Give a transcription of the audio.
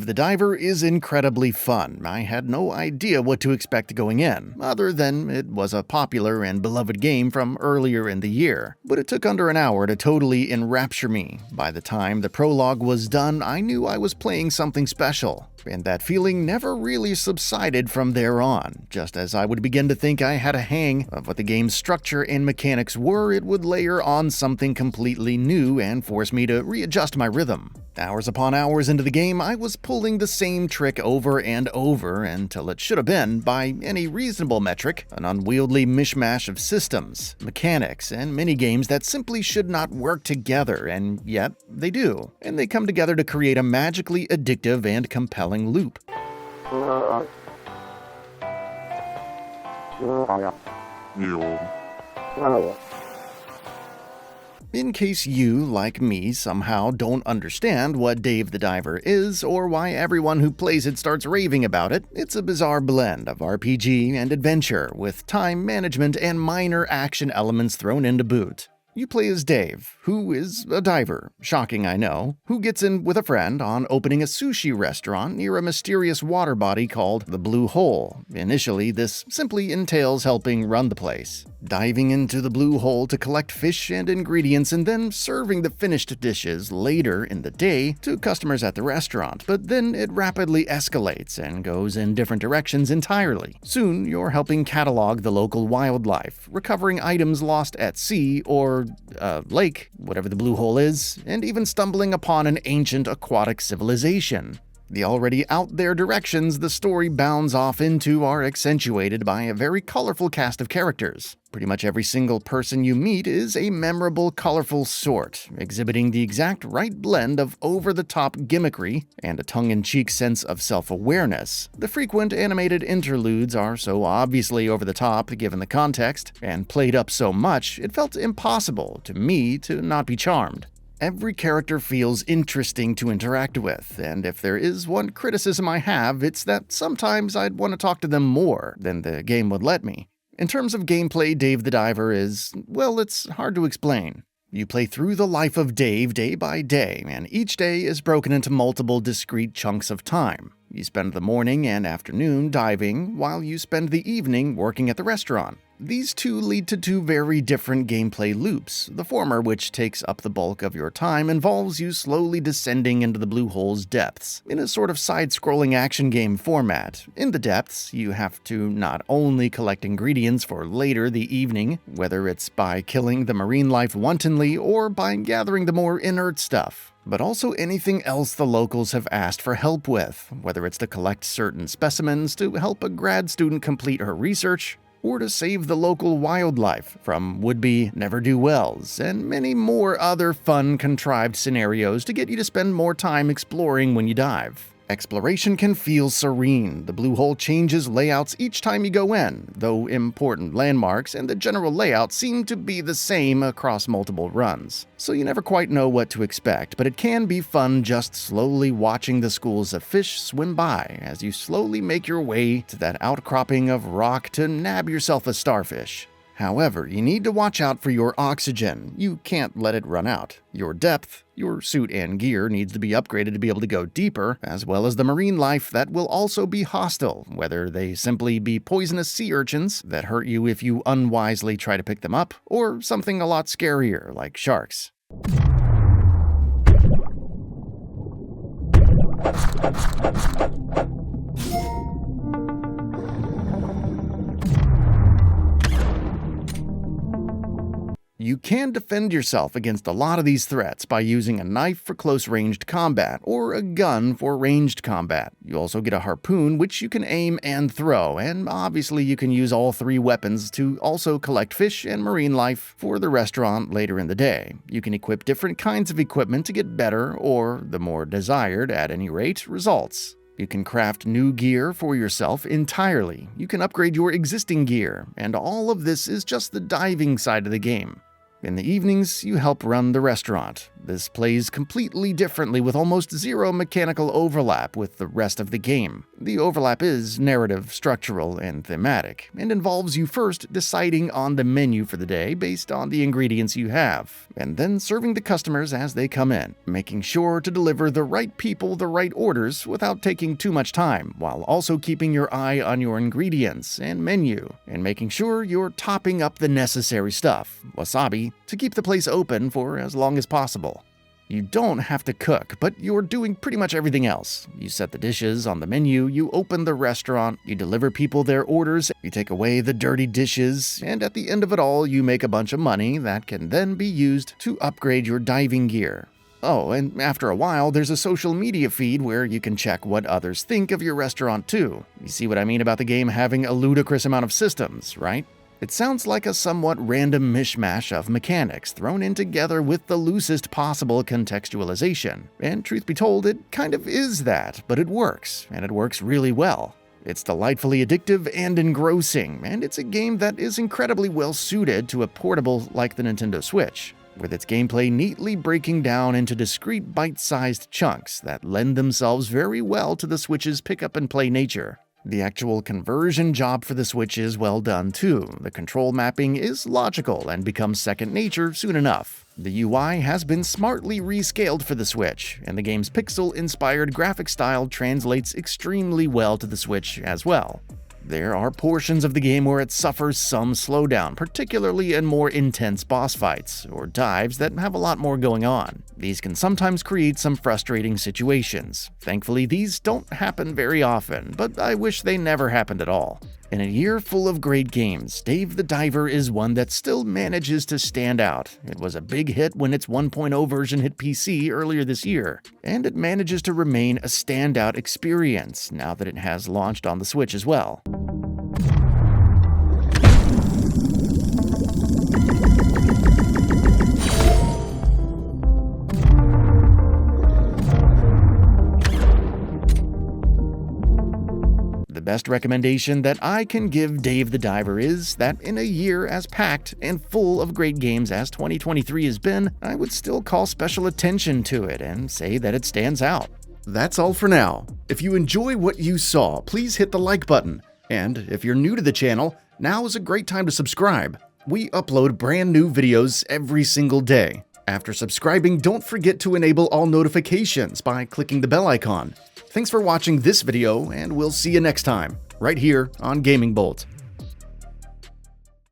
the Diver is incredibly fun. I had no idea what to expect going in, other than it was a popular and beloved game from earlier in the year. But it took under an hour to totally enrapture me. By the time the prologue was done, I knew I was playing something special. And that feeling never really subsided from there on. Just as I would begin to think I had a hang of what the game's structure and mechanics were, it would layer on something completely new and force me to readjust my rhythm. Hours upon hours into the game, I was pulling the same trick over and over until it should have been, by any reasonable metric, an unwieldy mishmash of systems, mechanics, and minigames that simply should not work together, and yet they do. And they come together to create a magically addictive and compelling loop. In case you, like me, somehow don't understand what Dave the Diver is, or why everyone who plays it starts raving about it, it's a bizarre blend of RPG and adventure, with time management and minor action elements thrown in to boot. You play as Dave, who is a diver, shocking I know, who gets in with a friend on opening a sushi restaurant near a mysterious water body called the Blue Hole. Initially, this simply entails helping run the place, diving into the Blue Hole to collect fish and ingredients and then serving the finished dishes later in the day to customers at the restaurant, but then it rapidly escalates and goes in different directions entirely. Soon, you're helping catalog the local wildlife, recovering items lost at sea or lake, whatever the Blue Hole is, and even stumbling upon an ancient aquatic civilization. The already out there directions the story bounds off into are accentuated by a very colorful cast of characters. Pretty much every single person you meet is a memorable, colorful sort, exhibiting the exact right blend of over-the-top gimmickry and a tongue-in-cheek sense of self-awareness. The frequent animated interludes are so obviously over-the-top given the context, and played up so much, it felt impossible to me to not be charmed. Every character feels interesting to interact with, and if there is one criticism I have, it's that sometimes I'd want to talk to them more than the game would let me. In terms of gameplay, Dave the Diver is, well, it's hard to explain. You play through the life of Dave day by day, and each day is broken into multiple discrete chunks of time. You spend the morning and afternoon diving, while you spend the evening working at the restaurant. These two lead to two very different gameplay loops. The former, which takes up the bulk of your time, involves you slowly descending into the Blue Hole's depths, in a sort of side-scrolling action game format. In the depths, you have to not only collect ingredients for later the evening, whether it's by killing the marine life wantonly or by gathering the more inert stuff, but also anything else the locals have asked for help with, whether it's to collect certain specimens to help a grad student complete her research, or to save the local wildlife from would-be ne'er-do-wells, and many more other fun, contrived scenarios to get you to spend more time exploring when you dive. Exploration can feel serene. The Blue Hole changes layouts each time you go in, though important landmarks and the general layout seem to be the same across multiple runs. So you never quite know what to expect, but it can be fun just slowly watching the schools of fish swim by as you slowly make your way to that outcropping of rock to nab yourself a starfish. However, you need to watch out for your oxygen. You can't let it run out. Your depth, your suit and gear needs to be upgraded to be able to go deeper, as well as the marine life that will also be hostile, whether they simply be poisonous sea urchins that hurt you if you unwisely try to pick them up, or something a lot scarier like sharks. You can defend yourself against a lot of these threats by using a knife for close-ranged combat, or a gun for ranged combat. You also get a harpoon, which you can aim and throw, and obviously you can use all three weapons to also collect fish and marine life for the restaurant later in the day. You can equip different kinds of equipment to get better, or the more desired, at any rate, results. You can craft new gear for yourself entirely. You can upgrade your existing gear, and all of this is just the diving side of the game. In the evenings, you help run the restaurant. This plays completely differently with almost zero mechanical overlap with the rest of the game. The overlap is narrative, structural, and thematic, and involves you first deciding on the menu for the day based on the ingredients you have, and then serving the customers as they come in, making sure to deliver the right people the right orders without taking too much time, while also keeping your eye on your ingredients and menu, and making sure you're topping up the necessary stuff, wasabi, to keep the place open for as long as possible. You don't have to cook, but you're doing pretty much everything else. You set the dishes on the menu, you open the restaurant, you deliver people their orders, you take away the dirty dishes, and at the end of it all, you make a bunch of money that can then be used to upgrade your diving gear. Oh, and after a while, there's a social media feed where you can check what others think of your restaurant too. You see what I mean about the game having a ludicrous amount of systems, right? It sounds like a somewhat random mishmash of mechanics thrown in together with the loosest possible contextualization. And truth be told, it kind of is that, but it works, and it works really well. It's delightfully addictive and engrossing, and it's a game that is incredibly well suited to a portable like the Nintendo Switch, with its gameplay neatly breaking down into discrete bite-sized chunks that lend themselves very well to the Switch's pick-up-and-play nature. The actual conversion job for the Switch is well done too. The control mapping is logical and becomes second nature soon enough. The UI has been smartly rescaled for the Switch, and the game's pixel-inspired graphic style translates extremely well to the Switch as well. There are portions of the game where it suffers some slowdown, particularly in more intense boss fights, or dives that have a lot more going on. These can sometimes create some frustrating situations. Thankfully, these don't happen very often, but I wish they never happened at all. In a year full of great games, Dave the Diver is one that still manages to stand out. It was a big hit when its 1.0 version hit PC earlier this year, and it manages to remain a standout experience now that it has launched on the Switch as well. The best recommendation that I can give Dave the Diver is that in a year as packed and full of great games as 2023 has been, I would still call special attention to it and say that it stands out. That's all for now. If you enjoy what you saw, please hit the like button. And if you're new to the channel, now is a great time to subscribe. We upload brand new videos every single day. After subscribing, don't forget to enable all notifications by clicking the bell icon. Thanks for watching this video, and we'll see you next time, right here on GamingBolt.